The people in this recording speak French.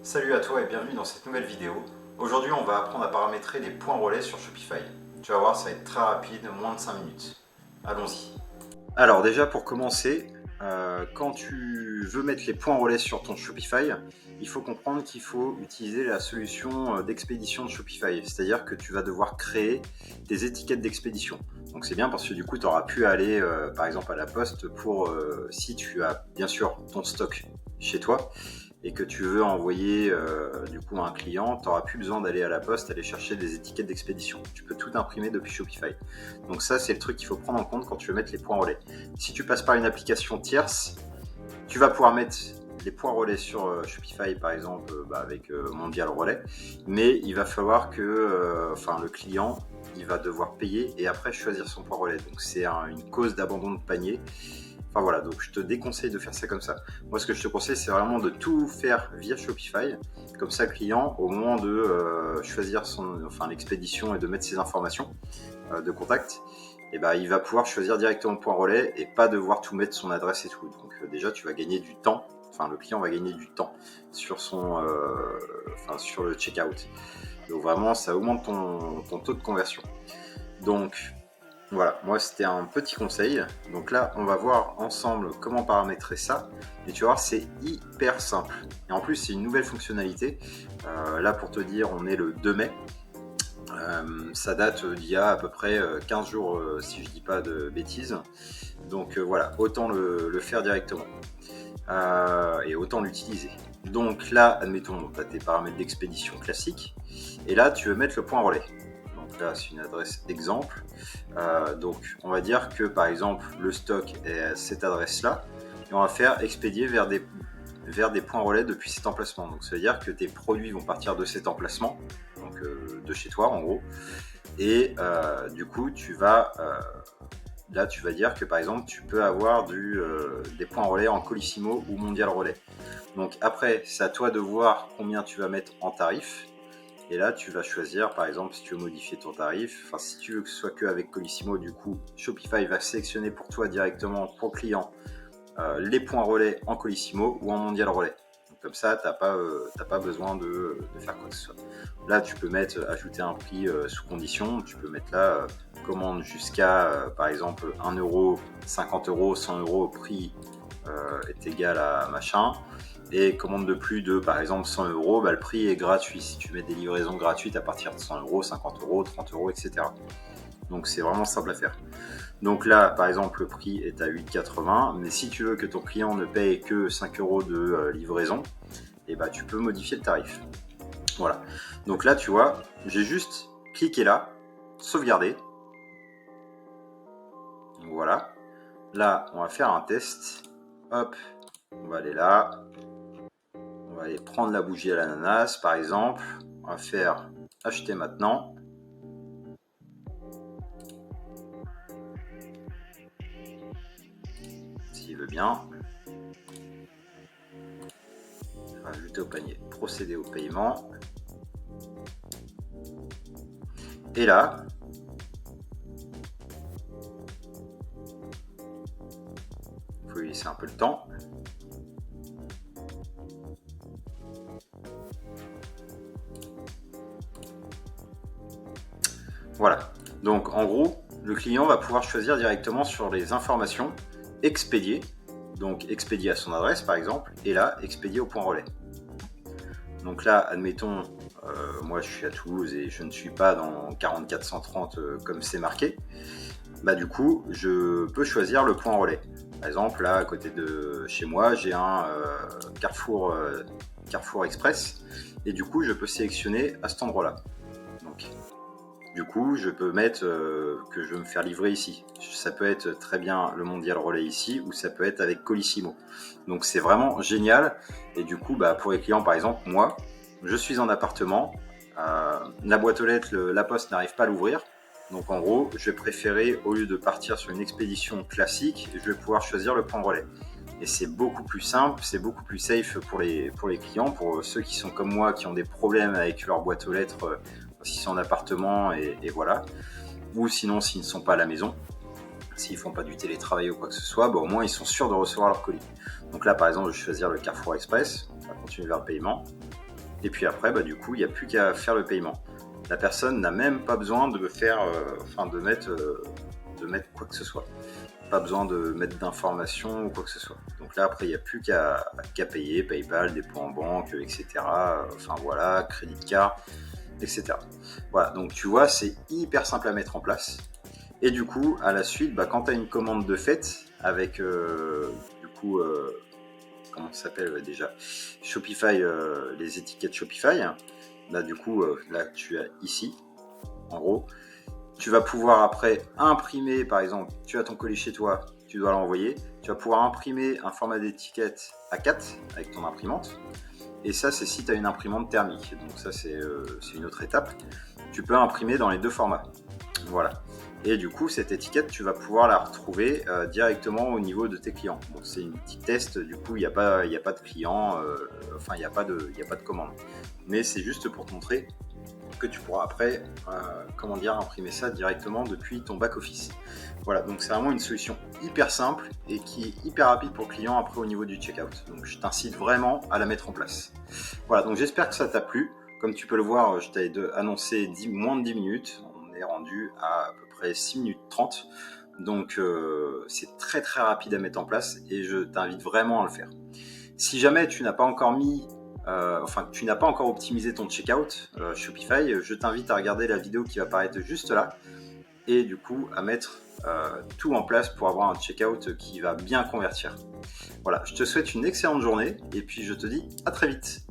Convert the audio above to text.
Salut à toi et bienvenue dans cette nouvelle vidéo. Aujourd'hui on va apprendre à paramétrer les points relais sur Shopify. Tu vas voir, ça va être très rapide, moins de 5 minutes. Allons-y. Alors déjà pour commencer, quand tu veux mettre les points relais sur ton Shopify, il faut comprendre qu'il faut utiliser la solution d'expédition de Shopify. C'est-à-dire que tu vas devoir créer des étiquettes d'expédition. Donc c'est bien parce que du coup tu auras pu aller par exemple à la poste pour si tu as bien sûr ton stock chez toi et que tu veux envoyer du coup à un client, tu n'auras plus besoin d'aller à la poste, aller chercher des étiquettes d'expédition. Tu peux tout imprimer depuis Shopify. Donc ça, c'est le truc qu'il faut prendre en compte quand tu veux mettre les points relais. Si tu passes par une application tierce, tu vas pouvoir mettre les points relais sur Shopify, par exemple, avec Mondial Relais, mais il va falloir que le client, il va devoir payer et après choisir son point relais. Donc c'est une cause d'abandon de panier. Enfin voilà, donc je te déconseille de faire ça comme ça. Moi, ce que je te conseille, c'est vraiment de tout faire via Shopify. Comme ça, le client, au moment de choisir l'expédition et de mettre ses informations de contact, il va pouvoir choisir directement le point relais et pas devoir tout mettre son adresse et tout. Donc déjà, tu vas gagner du temps. Enfin, le client va gagner du temps sur sur le checkout. Donc vraiment, ça augmente ton taux de conversion. Donc voilà, moi c'était un petit conseil. Donc là, on va voir ensemble comment paramétrer ça. Et tu vas voir, c'est hyper simple. Et en plus, c'est une nouvelle fonctionnalité. Là, pour te dire, on est le 2 mai. Ça date d'il y a à peu près 15 jours, si je dis pas de bêtises. Donc voilà, autant le faire directement. Et autant l'utiliser. Donc là, admettons, tu as tes paramètres d'expédition classiques. Et là, tu veux mettre le point relais. Là, c'est une adresse exemple. Donc, on va dire que par exemple, le stock est à cette adresse-là, et on va faire expédier vers des points relais depuis cet emplacement. Donc, ça veut dire que tes produits vont partir de cet emplacement, donc de chez toi en gros, et du coup, là, tu vas dire que par exemple, tu peux avoir des points relais en Colissimo ou Mondial Relais. Donc après, c'est à toi de voir combien tu vas mettre en tarif. Et là, tu vas choisir, par exemple, si tu veux modifier ton tarif. Si tu veux que ce soit que avec Colissimo, du coup, Shopify va sélectionner pour toi directement, pour le client, les points relais en Colissimo ou en Mondial Relais. Donc, comme ça, tu n'as pas besoin de faire quoi que ce soit. Là, tu peux ajouter un prix sous condition. Tu peux mettre là, commande jusqu'à, par exemple, 1 euro, 50 euros, 100 euros, prix est égal à machin. Et commande de plus de, par exemple, 100 euros, le prix est gratuit. Si tu mets des livraisons gratuites à partir de 100 euros, 50 euros, 30 euros, etc. Donc, c'est vraiment simple à faire. Donc là, par exemple, le prix est à 8,80. Mais si tu veux que ton client ne paye que 5 euros de livraison, tu peux modifier le tarif. Voilà. Donc là, tu vois, j'ai juste cliqué là, sauvegarder. Voilà. Là, on va faire un test. Hop, on va aller là. On va aller prendre la bougie à l'ananas, par exemple. On va faire acheter maintenant. S'il veut bien. Ajouter au panier. Procéder au paiement. Et là, il faut lui laisser un peu le temps. Voilà. Donc en gros, le client va pouvoir choisir directement sur les informations expédier. Donc expédier à son adresse par exemple. Et là, expédier au point relais. Donc là, admettons, moi je suis à Toulouse et je ne suis pas dans 4430 comme c'est marqué. Du coup, je peux choisir le point relais. Par exemple, là, à côté de chez moi, j'ai un Carrefour Express. Et du coup, je peux sélectionner à cet endroit-là. Donc, du coup, je peux mettre que je veux me faire livrer ici. Ça peut être très bien le Mondial Relais ici, ou ça peut être avec Colissimo. Donc, c'est vraiment génial. Et du coup, pour les clients, par exemple, moi, je suis en appartement. La boîte aux lettres, la poste n'arrive pas à l'ouvrir. Donc en gros, je vais préférer, au lieu de partir sur une expédition classique, je vais pouvoir choisir le point relais. Et c'est beaucoup plus simple, c'est beaucoup plus safe pour les clients, pour ceux qui sont comme moi, qui ont des problèmes avec leur boîte aux lettres, s'ils sont en appartement, et voilà. Ou sinon, s'ils ne sont pas à la maison, s'ils ne font pas du télétravail ou quoi que ce soit, au moins ils sont sûrs de recevoir leur colis. Donc là, par exemple, je vais choisir le Carrefour Express, on va continuer vers le paiement. Et puis après, du coup, il n'y a plus qu'à faire le paiement. La personne n'a même pas besoin de faire, de mettre quoi que ce soit. Pas besoin de mettre d'informations ou quoi que ce soit. Donc là, après, il n'y a plus qu'à payer, PayPal, dépôt en banque, etc. Enfin voilà, crédit card, etc. Voilà, donc tu vois, c'est hyper simple à mettre en place. Et du coup, à la suite, quand tu as une commande de fait avec, comment ça s'appelle déjà, Shopify, les étiquettes Shopify, là du coup, là tu as ici, en gros, tu vas pouvoir après imprimer, par exemple, tu as ton colis chez toi, tu dois l'envoyer, tu vas pouvoir imprimer un format d'étiquette A4 avec ton imprimante. Et ça, c'est si tu as une imprimante thermique. Donc ça, c'est une autre étape. Tu peux imprimer dans les deux formats. Voilà. Et du coup, cette étiquette, tu vas pouvoir la retrouver directement au niveau de tes clients. Donc c'est une petite test, du coup, il n'y a pas de client, il n'y a pas de commande. Mais c'est juste pour te montrer que tu pourras après imprimer ça directement depuis ton back-office. Voilà, donc c'est vraiment une solution hyper simple et qui est hyper rapide pour le client après au niveau du checkout. Donc je t'incite vraiment à la mettre en place. Voilà, donc j'espère que ça t'a plu. Comme tu peux le voir, je t'avais annoncé moins de 10 minutes. On est rendu à peu près 6 minutes 30. Donc c'est très très rapide à mettre en place et je t'invite vraiment à le faire. Si jamais tu n'as pas encore tu n'as pas encore optimisé ton checkout Shopify, je t'invite à regarder la vidéo qui va apparaître juste là et du coup à mettre tout en place pour avoir un checkout qui va bien convertir. Voilà, je te souhaite une excellente journée et puis je te dis à très vite.